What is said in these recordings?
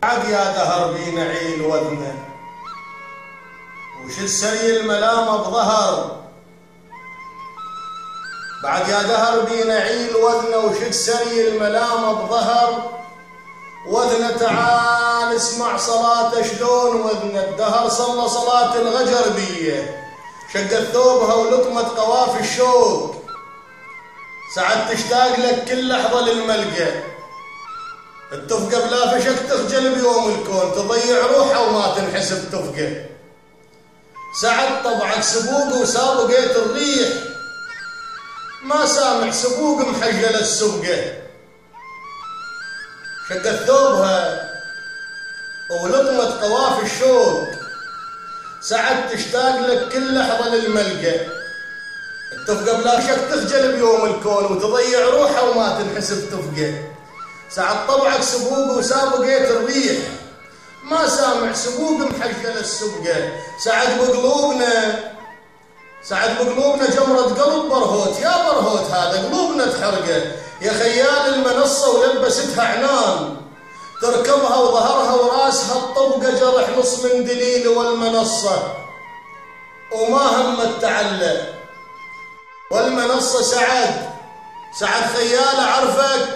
بعد يا دهر بينا عيل وذنه وش تسري الملامة بظهر. بعد يا دهر بينا عيل وذنه وش تسري الملامة بظهر. وذنه تعال اسمع صلاته شلون وذنه. الدهر صلى صلاة الغجر بيه شقت ثوبها ولطمت قوافي الشوق. سعد تشتاق لك كل لحظة للملقى. التفقة بلا فشك تخجل بيوم الكون تضيع روحها وما تنحسب تفقة. سعد طبعك سبوق وسابقيت الريح ما سامع سبوق محجل السبقة. شقت ثوبها ولطمت قوافي الشوق. سعد تشتاق لك كل لحظة للملقى. التفقة بلا شك تخجل بيوم الكون وتضيع روحها وما تنحسب تفقة. سعد طبعك سبوق وسابقيت الريح ما سامع سبوق محجل السبقة. سعد بقلوبنا جمرة قلب برهوت. يا برهوت هذا قلوبنا تحرقه. يا خيال المنصة ولبستها عنان تركبها وظهرها وراسها الطبقة جرح نص من دليل والمنصة وما همت تعلق. والمنصة سعد خيال عرفك.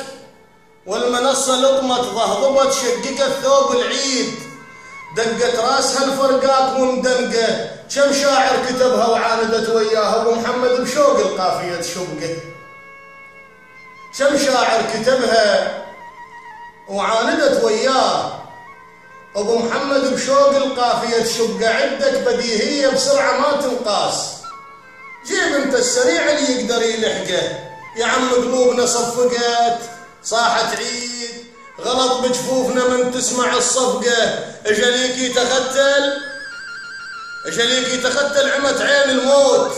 والمنصة لطمت ضهضبت شققت ثوب العيد دقت راسها الفرقات مندنقة. كم شاعر كتبها وعاندت وياه ابو محمد بشوق القافية شبقه. كم شاعر كتبها وعاندت وياه ابو محمد بشوق القافية شبقه. عندك بديهية بسرعة ما تنقاس. جيب انت السريع اللي يقدر يلحقه. يا عم قلوبنا صفقت صاحت عيد غلط بجفوفنا من تسمع الصفقة. اجليك يتختل عمت عين الموت.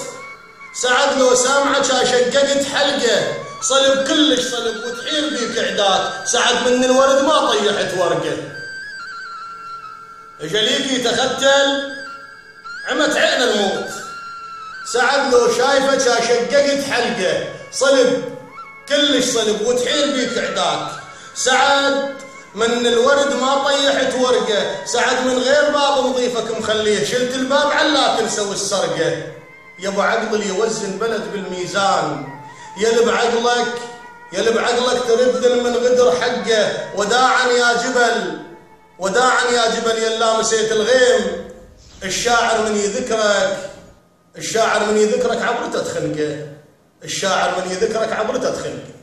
سعد لو سامعك شققت حلقة صلب كلش صلب وتحير بيك عداك. سعد من الورد ما طيحت ورقة. اجليك يتختل عمت عين الموت. سعد لو شايفك شققت حلقة صلب كلش صلب وتحير بيك عداك. سعد من الورد ما طيحت ورقة. سعد من غير باب نظيفك مخليه شلت الباب علا تنسوي السرقة. يا ابو عقل اللي يوزن بلد بالميزان. يا اللي بعقلك ترد من غدر حقه. وداعا يا جبل يلا مسيت الغيم. الشاعر من يذكرك عبرته تخنقه.